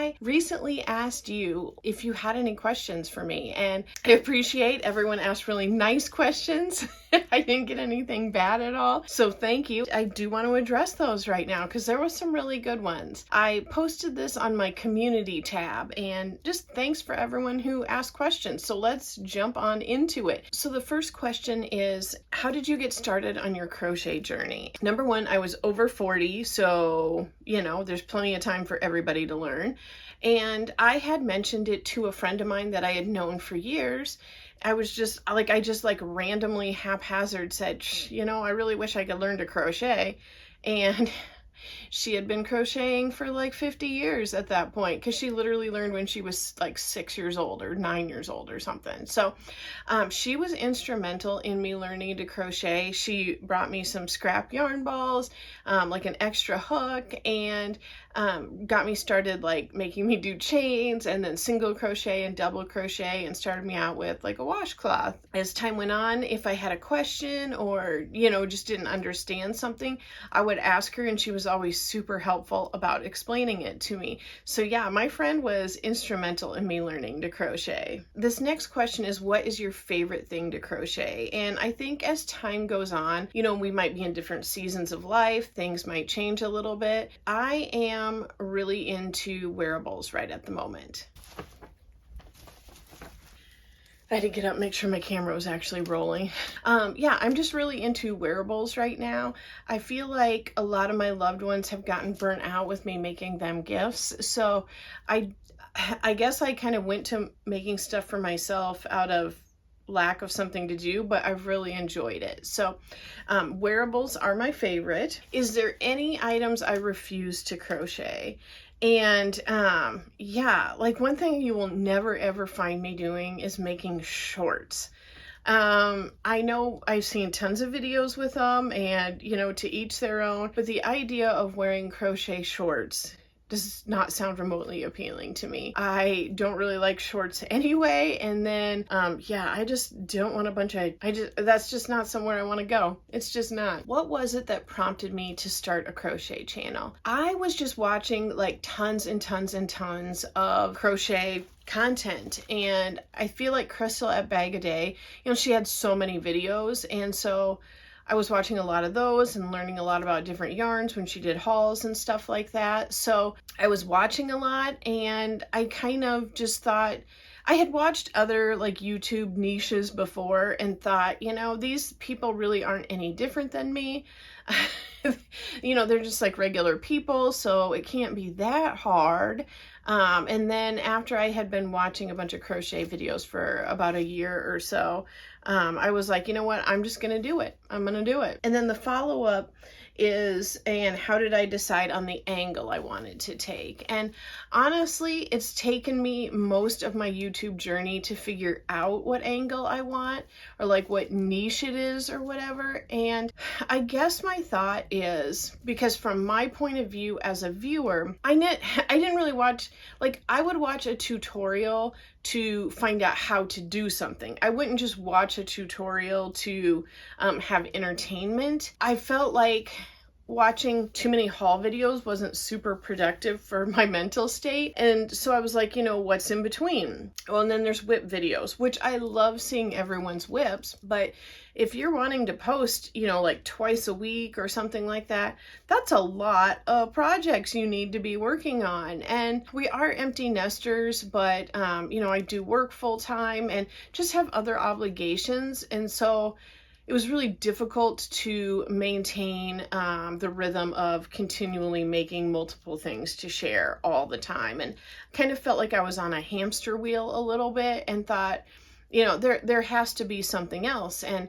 I recently asked you if you had any questions for me, and I appreciate everyone asked really nice questions. I didn't get anything bad at all, so thank you. I do want to address those right now because there was some really good ones. I posted this on my community tab, and just thanks for everyone who asked questions. So let's jump on into it. So the first question is, how did you get started on your crochet journey? Number one, I was over 40, so there's plenty of time for everybody to learn. And I had mentioned it to a friend of mine that I had known for years. I just randomly haphazard said, I really wish I could learn to crochet. And she had been crocheting for like 50 years at that point, because she literally learned when she was like 6 years old or 9 years old or something. So she was instrumental in me learning to crochet. She brought me some scrap yarn balls, like an extra hook, and got me started like making me do chains and then single crochet and double crochet, and started me out with like a washcloth. As time went on, if I had a question or just didn't understand something, I would ask her, and she was always super helpful about explaining it to me. So yeah, my friend was instrumental in me learning to crochet. This next question is, what is your favorite thing to crochet? And I think as time goes on, we might be in different seasons of life, things might change a little bit. I am really into wearables right at the moment. I had to get up and make sure my camera was actually rolling. Yeah, I'm just really into wearables right now. I feel like a lot of my loved ones have gotten burnt out with me making them gifts. So I guess I kind of went to making stuff for myself out of lack of something to do, but I've really enjoyed it. So wearables are my favorite. Is there any items I refuse to crochet? And yeah, like one thing you will never ever find me doing is making shorts. I know I've seen tons of videos with them, and to each their own, but the idea of wearing crochet shorts does not sound remotely appealing to me. I don't really like shorts anyway, and then yeah, I just don't want a bunch of, that's just not somewhere I want to go. It's just not. What was it that prompted me to start a crochet channel? I was just watching like tons and tons and tons of crochet content, and I feel like Crystal at Bag a Day, she had so many videos, and so I was watching a lot of those and learning a lot about different yarns when she did hauls and stuff like that. So I was watching a lot, and I kind of just thought, I had watched other like YouTube niches before and thought, these people really aren't any different than me. They're just like regular people, so it can't be that hard. And then after I had been watching a bunch of crochet videos for about a year or so, I was like, what, I'm just going to do it. I'm going to do it. And then the follow-up is, and how did I decide on the angle I wanted to take? And honestly, it's taken me most of my YouTube journey to figure out what angle I want, or like what niche it is or whatever. And I guess my thought is, because from my point of view as a viewer, I didn't really watch, like I would watch a tutorial to find out how to do something. I wouldn't just watch a tutorial to have entertainment. I felt like watching too many haul videos wasn't super productive for my mental state. And so I was like, what's in between? Well, and then there's whip videos, which I love seeing everyone's whips, but if you're wanting to post, like twice a week or something like that, that's a lot of projects you need to be working on. And we are empty nesters, but, I do work full time and just have other obligations. And so it was really difficult to maintain the rhythm of continually making multiple things to share all the time, and kind of felt like I was on a hamster wheel a little bit, and thought, there has to be something else. And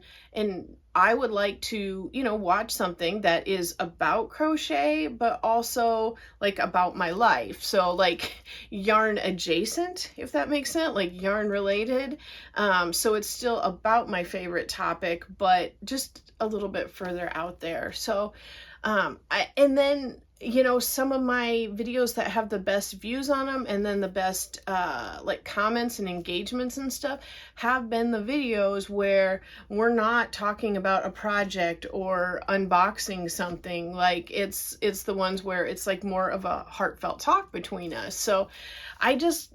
I would like to, watch something that is about crochet, but also like about my life. So like yarn adjacent, if that makes sense, like yarn related. So it's still about my favorite topic, but just a little bit further out there. So, and then you know, some of my videos that have the best views on them and then the best like comments and engagements and stuff have been the videos where we're not talking about a project or unboxing something. Like it's the ones where it's like more of a heartfelt talk between us. So I just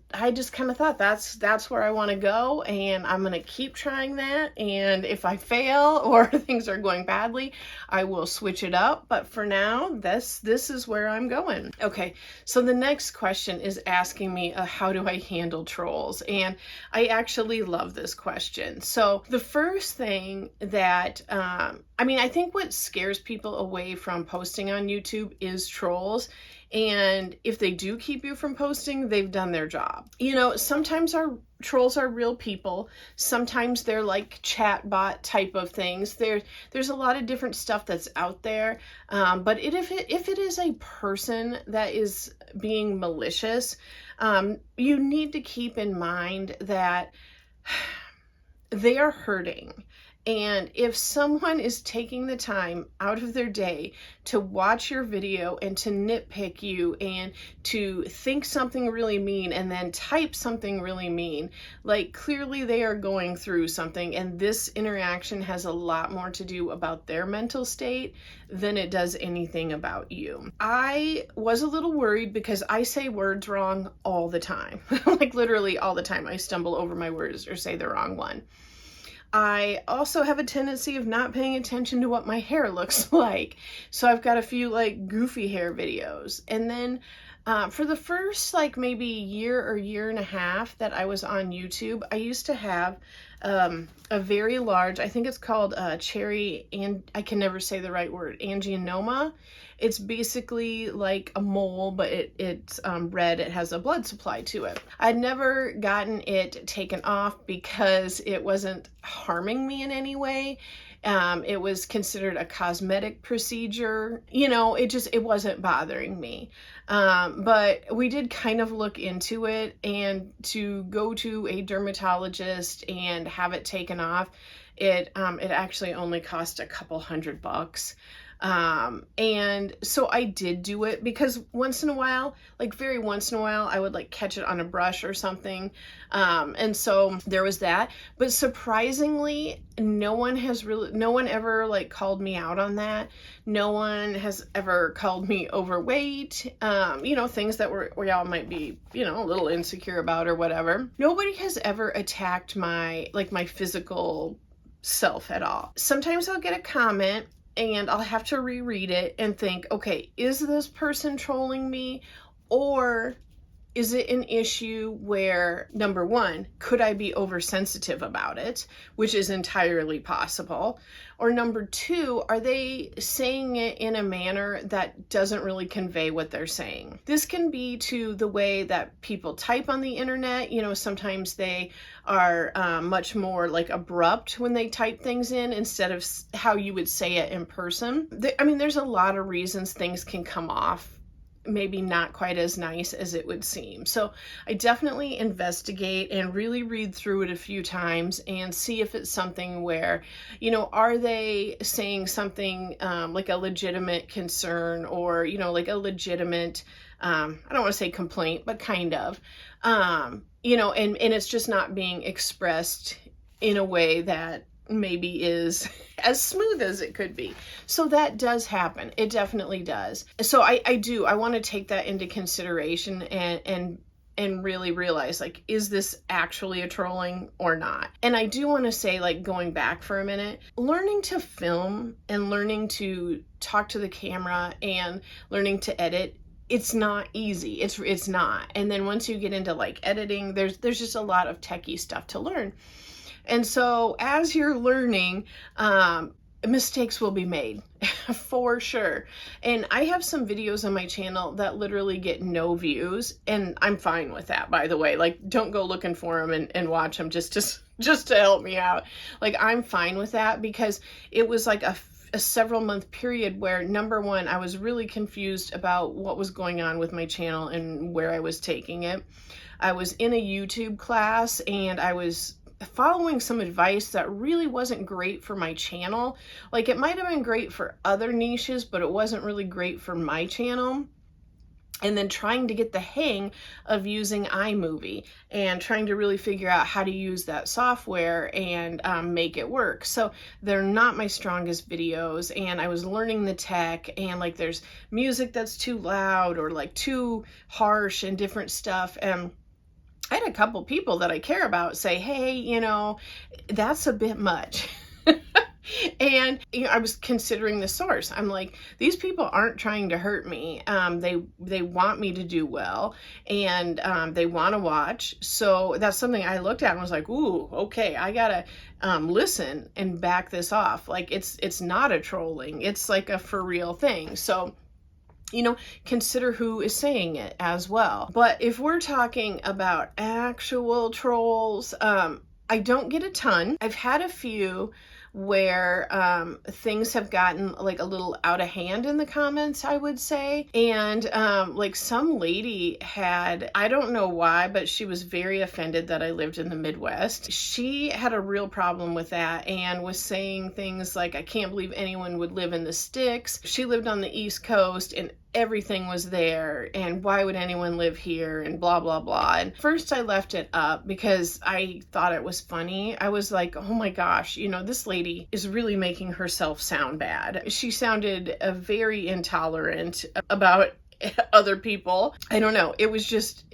kind of thought that's where I want to go, and I'm going to keep trying that. And if I fail or things are going badly, I will switch it up. But for now, this is where I'm going. Okay, so the next question is asking me how do I handle trolls? And I actually love this question. So the first thing that, I mean, I think what scares people away from posting on YouTube is trolls. And if they do keep you from posting, they've done their job. You know, sometimes our trolls are real people. Sometimes they're like chat bot type of things. There's a lot of different stuff that's out there. But if it is a person that is being malicious, you need to keep in mind that they are hurting. And if someone is taking the time out of their day to watch your video and to nitpick you and to think something really mean and then type something really mean, like clearly they are going through something, and this interaction has a lot more to do about their mental state than it does anything about you. I was a little worried because I say words wrong all the time. Like literally all the time. I stumble over my words or say the wrong one. I also have a tendency of not paying attention to what my hair looks like. So I've got a few like goofy hair videos. And then for the first like maybe year or year and a half that I was on YouTube, I used to have a very large, I think it's called cherry, and I can never say the right word, angioma. It's basically like a mole, but it's red. It has a blood supply to it. I'd never gotten it taken off because it wasn't harming me in any way. It was considered a cosmetic procedure. You know, it wasn't bothering me. But we did kind of look into it, and to go to a dermatologist and have it taken off, it actually only cost a couple $100. And so I did do it because once in a while, like very once in a while, I would like catch it on a brush or something. And so there was that, but surprisingly, no one ever like called me out on that. No one has ever called me overweight, you know, things that we all might be, you know, a little insecure about or whatever. Nobody has ever attacked my physical self at all. Sometimes I'll get a comment and I'll have to reread it and think, okay, is this person trolling me? Or is it an issue where, number one, could I be oversensitive about it, which is entirely possible? Or number two, are they saying it in a manner that doesn't really convey what they're saying? This can be to the way that people type on the internet. You know, sometimes they are much more like abrupt when they type things in instead of how you would say it in person. I mean, there's a lot of reasons things can come off maybe not quite as nice as it would seem. So I definitely investigate and really read through it a few times and see if it's something where, you know, are they saying something like a legitimate concern, or, you know, like a legitimate, I don't want to say complaint, but kind of, you know, and it's just not being expressed in a way that maybe is as smooth as it could be. So that does happen. It definitely does. So I want to take that into consideration and really realize, like, is this actually a trolling or not? And I do want to say, like, going back for a minute, learning to film and learning to talk to the camera and learning to edit, it's not easy. It's not. And then once you get into like editing, there's just a lot of techie stuff to learn. And so as you're learning, mistakes will be made for sure. And I have some videos on my channel that literally get no views, and I'm fine with that, by the way. Like, don't go looking for them and watch them just to help me out. Like, I'm fine with that because it was like a several month period where, number one, I was really confused about what was going on with my channel and where I was taking it. I was in a YouTube class and I was following some advice that really wasn't great for my channel. Like, it might have been great for other niches, but it wasn't really great for my channel. And then trying to get the hang of using iMovie and trying to really figure out how to use that software and make it work. So they're not my strongest videos, and I was learning the tech, and like there's music that's too loud or like too harsh and different stuff. And I had a couple people that I care about say, hey, you know, that's a bit much. And you know, I was considering the source. I'm like, these people aren't trying to hurt me. They want me to do well, and they want to watch. So that's something I looked at and was like, ooh, okay, I gotta listen and back this off. Like, it's not a trolling. It's like a for real thing. So, you know, consider who is saying it as well. But if we're talking about actual trolls, I don't get a ton. I've had a few where things have gotten like a little out of hand in the comments, I would say. And like some lady had, I don't know why, but she was very offended that I lived in the Midwest. She had a real problem with that and was saying things like, I can't believe anyone would live in the sticks. She lived on the East Coast and everything was there, and why would anyone live here, and blah blah blah. And first I left it up because I thought it was funny. I was like, oh my gosh, you know, this lady is really making herself sound bad. She sounded very intolerant about other people. I don't know, it was just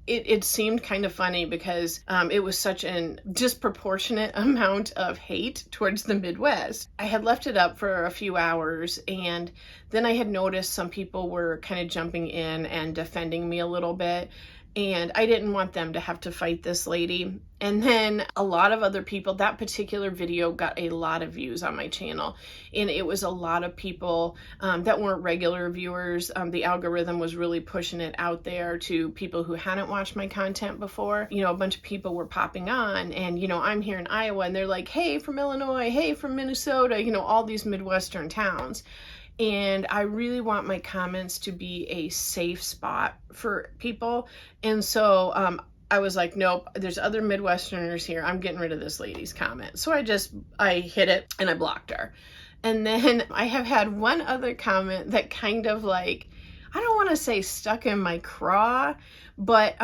it seemed kind of funny because it was such a disproportionate amount of hate towards the Midwest. I had left it up for a few hours, and then I had noticed some people were kind of jumping in and defending me a little bit. And I didn't want them to have to fight this lady. And then a lot of other people, that particular video got a lot of views on my channel. And it was a lot of people that weren't regular viewers. The algorithm was really pushing it out there to people who hadn't watched my content before. You know, a bunch of people were popping on, and, you know, I'm here in Iowa, and they're like, hey, from Illinois, hey, from Minnesota, you know, all these Midwestern towns. And I really want my comments to be a safe spot for people. And so I was like, nope, there's other Midwesterners here. I'm getting rid of this lady's comment. So I hit it and I blocked her. And then I have had one other comment that kind of like, I don't want to say stuck in my craw, but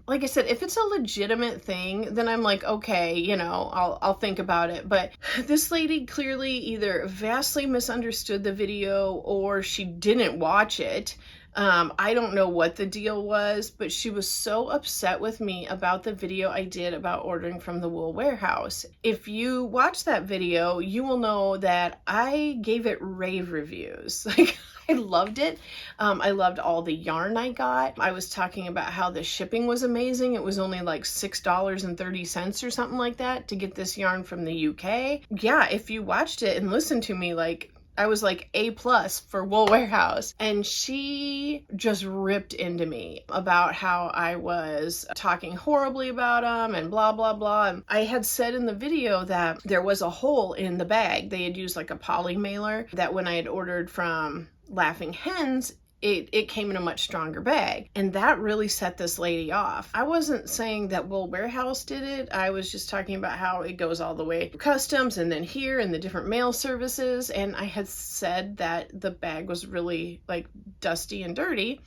like I said, if it's a legitimate thing, then I'm like, okay, you know, I'll think about it. But this lady clearly either vastly misunderstood the video or she didn't watch it. I don't know what the deal was, but she was so upset with me about the video I did about ordering from the Wool Warehouse. If you watch that video, you will know that I gave it rave reviews. Like, I loved it. I loved all the yarn I got. I was talking about how the shipping was amazing. It was only like $6.30 or something like that to get this yarn from the UK. Yeah, if you watched it and listened to me, like, I was like A+ for Wool Warehouse. And she just ripped into me about how I was talking horribly about them and blah, blah, blah. And I had said in the video that there was a hole in the bag. They had used like a poly mailer that when I had ordered from Laughing Hens, it came in a much stronger bag. And that really set this lady off. I wasn't saying that Wool Warehouse did it. I was just talking about how it goes all the way to customs and then here and the different mail services. And I had said that the bag was really like dusty and dirty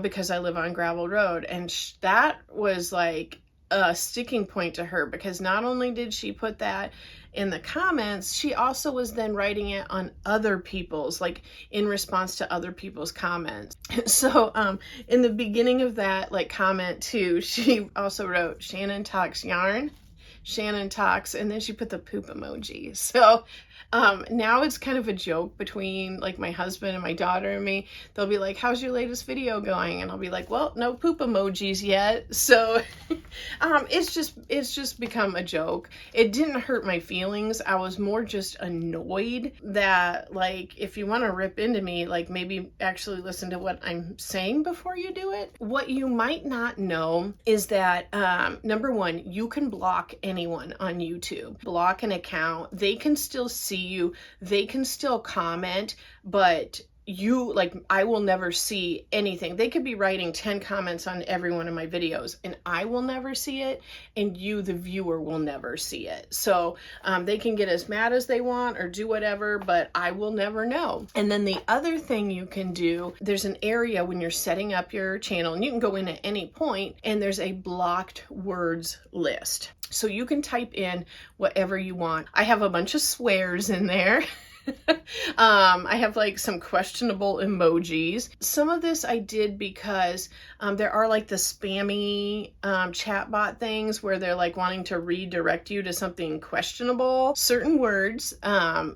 because I live on gravel road. And that was like a sticking point to her, because not only did she put that in the comments, she also was then writing it on other people's, like in response to other people's comments. So in the beginning of that like comment too, she also wrote, Shannon talks yarn, Shannon talks, and then she put the poop emoji. So now it's kind of a joke between like my husband and my daughter and me. They'll be like, how's your latest video going? And I'll be like, well, no poop emojis yet. So it's just become a joke. It didn't hurt my feelings. I was more just annoyed that, like, if you want to rip into me, like, maybe actually listen to what I'm saying before you do it. What you might not know is that number one, you can block anyone on YouTube. Block an account. They can still see you, they can still comment, but I will never see anything. They could be writing 10 comments on every one of my videos and I will never see it, and you, the viewer, will never see it. So they can get as mad as they want or do whatever, but I will never know. And then the other thing you can do, there's an area when you're setting up your channel, and you can go in at any point, and there's a blocked words list. So you can type in whatever you want. I have a bunch of swears in there. I have like some questionable emojis. Some of this I did because there are like the spammy chatbot things where they're like wanting to redirect you to something questionable. Certain words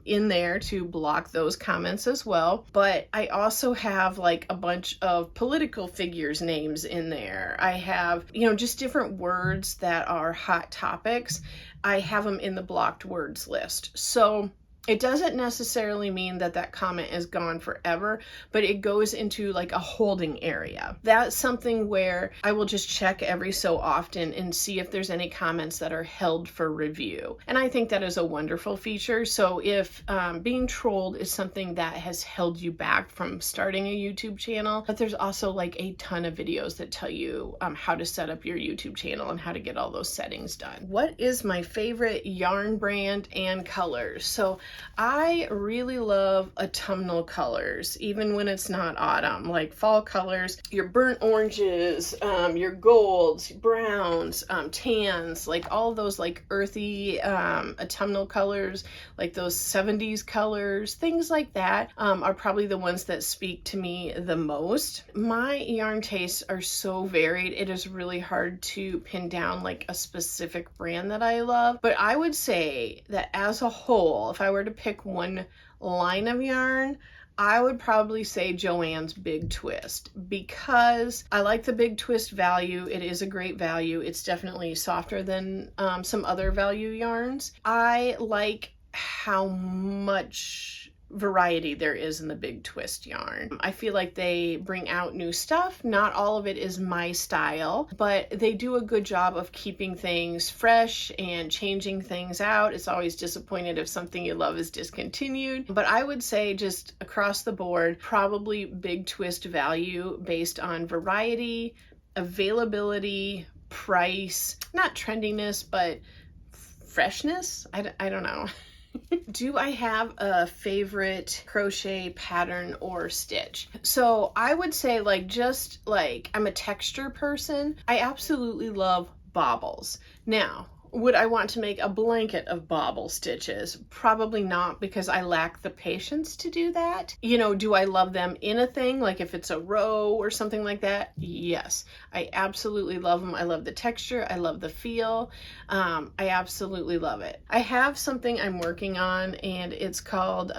in there to block those comments as well. But I also have like a bunch of political figures' names in there. I have, just different words that are hot topics. I have them in the blocked words list. So it doesn't necessarily mean that that comment is gone forever, but it goes into like a holding area. That's something where I will just check every so often and see if there's any comments that are held for review. And I think that is a wonderful feature. So if being trolled is something that has held you back from starting a YouTube channel, but there's also like a ton of videos that tell you how to set up your YouTube channel and how to get all those settings done. What is my favorite yarn brand and colors? So I really love autumnal colors, even when it's not autumn, like fall colors, your burnt oranges, your golds, browns, tans, like all those like earthy autumnal colors, like those 70s colors, things like that are probably the ones that speak to me the most. My yarn tastes are so varied, it is really hard to pin down like a specific brand that I love, but I would say that as a whole, if I were to pick one line of yarn, I would probably say Joann's Big Twist, because I like the Big Twist value. It is a great value. It's definitely softer than some other value yarns. I like how much variety there is in the Big Twist yarn. I feel like they bring out new stuff. Not all of it is my style, but they do a good job of keeping things fresh and changing things out. It's always disappointed if something you love is discontinued, but I would say just across the board, probably Big Twist value based on variety, availability, price, not trendiness, but freshness. I don't know. Do I have a favorite crochet pattern or stitch? So I would say I'm a texture person. I absolutely love baubles. Now, would I want to make a blanket of bauble stitches? Probably not, because I lack the patience to do that. Do I love them in a thing? Like if it's a row or something like that? Yes, I absolutely love them. I love the texture. I love the feel. I absolutely love it. I have something I'm working on, and it's called,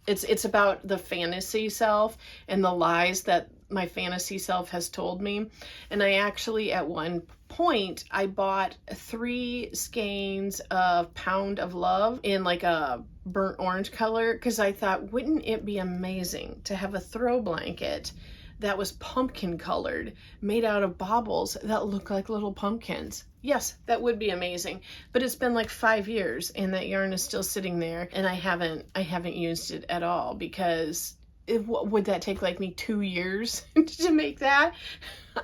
it's about the fantasy self and the lies that my fantasy self has told me. And I actually, at one point, I bought 3 skeins of Pound of Love in like a burnt orange color, because I thought, wouldn't it be amazing to have a throw blanket that was pumpkin colored, made out of baubles that look like little pumpkins? Yes, that would be amazing. But it's been like 5 years and that yarn is still sitting there, and I haven't used it at all, because would that take like me 2 years to make that?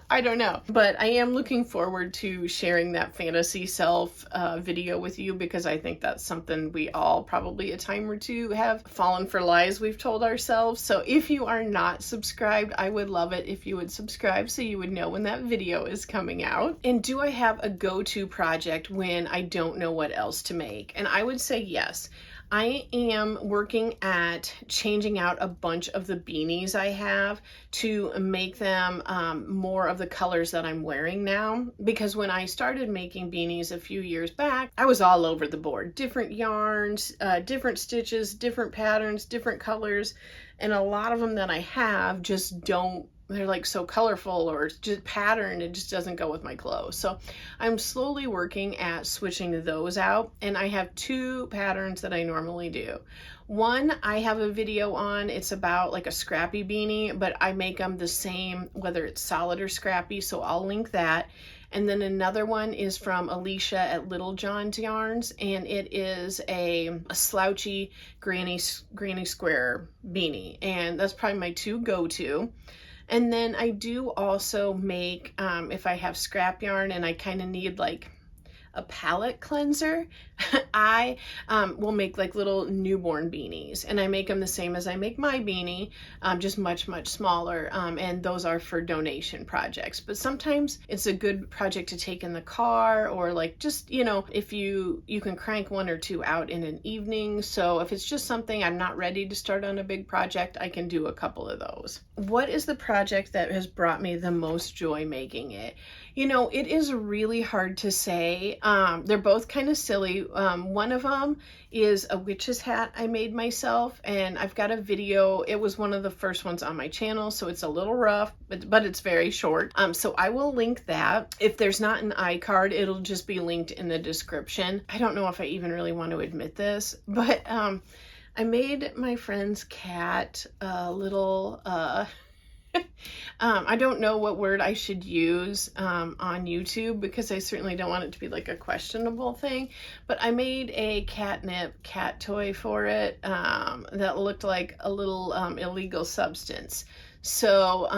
I don't know, but I am looking forward to sharing that fantasy self video with you, because I think that's something we all probably a time or two have fallen for lies we've told ourselves. So if you are not subscribed, I would love it if you would subscribe so you would know when that video is coming out. And do I have a go-to project when I don't know what else to make? And I would say yes. I am working at changing out a bunch of the beanies I have to make them more of the colors that I'm wearing now, because when I started making beanies a few years back, I was all over the board. Different yarns, different stitches, different patterns, different colors, and a lot of them that I have just don't, they're like so colorful or just patterned, it just doesn't go with my clothes. So I'm slowly working at switching those out, and I have 2 patterns that I normally do. One I have a video on, it's about like a scrappy beanie, but I make them the same whether it's solid or scrappy, so I'll link that. And then another one is from Alicia at Little John's Yarns, and it is a slouchy granny square beanie, and that's probably my two go-to. And then I do also make, if I have scrap yarn and I kind of need like a palette cleanser, I will make like little newborn beanies, and I make them the same as I make my beanie, just much smaller, and those are for donation projects. But sometimes it's a good project to take in the car, or like just, you know, if you can crank one or two out in an evening. So if it's just something I'm not ready to start on a big project, I can do a couple of those. What is the project that has brought me the most joy making it? You know, it is really hard to say. They're both kind of silly. One of them is a witch's hat I made myself, and I've got a video. It was one of the first ones on my channel, so it's a little rough, but it's very short. So I will link that. If there's not an iCard, it'll just be linked in the description. I don't know if I even really want to admit this, but I made my friend's cat a little... I don't know what word I should use on YouTube, because I certainly don't want it to be like a questionable thing, but I made a catnip cat toy for it that looked like a little illegal substance. So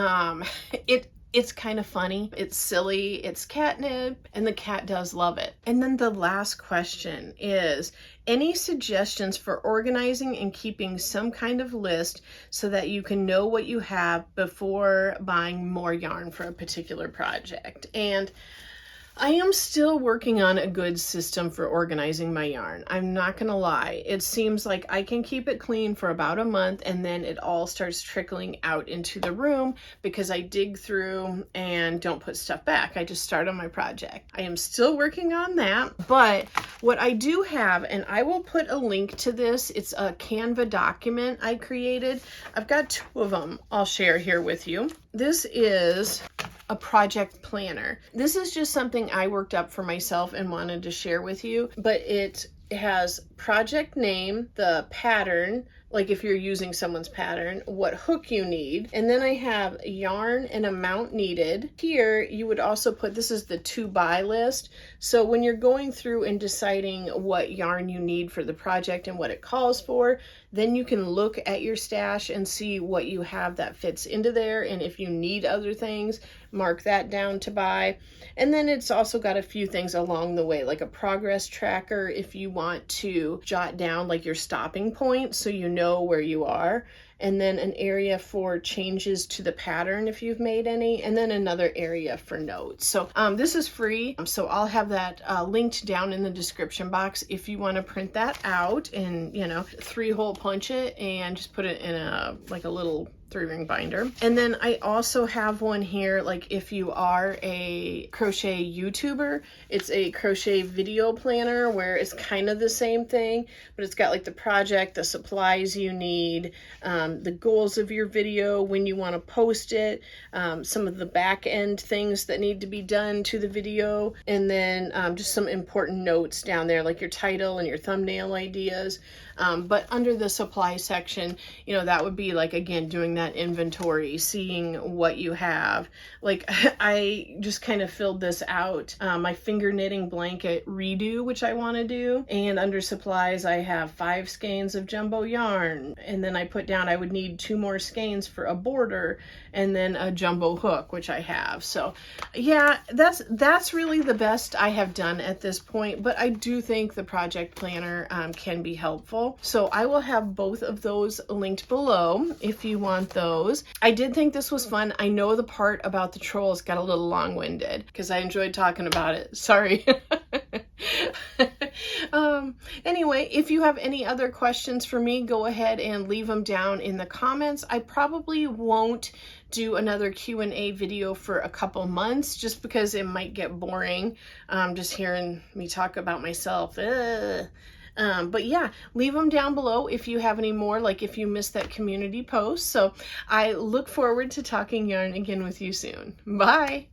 it's kind of funny, it's silly, it's catnip, and the cat does love it. And then the last question is, any suggestions for organizing and keeping some kind of list so that you can know what you have before buying more yarn for a particular project? And I am still working on a good system for organizing my yarn. I'm not gonna lie. It seems like I can keep it clean for about a month, and then it all starts trickling out into the room because I dig through and don't put stuff back. I just start on my project. I am still working on that, but what I do have, and I will put a link to this, it's a Canva document I created. I've got two of them I'll share here with you. This is a project planner. This is just something I worked up for myself and wanted to share with you, but it has project name, the pattern, like if you're using someone's pattern, what hook you need, and then I have yarn and amount needed. Here you would also put, this is the to buy list, so when you're going through and deciding what yarn you need for the project and what it calls for, then you can look at your stash and see what you have that fits into there, and if you need other things, mark that down to buy. And then it's also got a few things along the way, like a progress tracker if you want to jot down like your stopping point so you know where you are, and then an area for changes to the pattern if you've made any, and then another area for notes. So this is free, so I'll have that linked down in the description box if you want to print that out and, you know, 3-hole punch it and just put it in a like a little 3-ring binder. And then I also have one here, like if you are a crochet YouTuber, it's a crochet video planner where it's kind of the same thing, but it's got like the project, the supplies you need, the goals of your video, when you want to post it, some of the back end things that need to be done to the video, and then just some important notes down there like your title and your thumbnail ideas. But under the supply section, you know, that would be like, again, doing that inventory, seeing what you have. Like I just kind of filled this out, my finger knitting blanket redo, which I want to do. And under supplies, I have 5 skeins of jumbo yarn. And then I put down, I would need 2 more skeins for a border, and then a jumbo hook, which I have. So yeah, that's really the best I have done at this point, but I do think the project planner can be helpful. So I will have both of those linked below if you want those. I did think this was fun. I know the part about the trolls got a little long-winded because I enjoyed talking about it. Sorry. Anyway, if you have any other questions for me, go ahead and leave them down in the comments. I probably won't do another Q&A video for a couple months just because it might get boring, just hearing me talk about myself. But yeah, leave them down below if you have any more, like if you missed that community post. So I look forward to talking yarn again with you soon. Bye.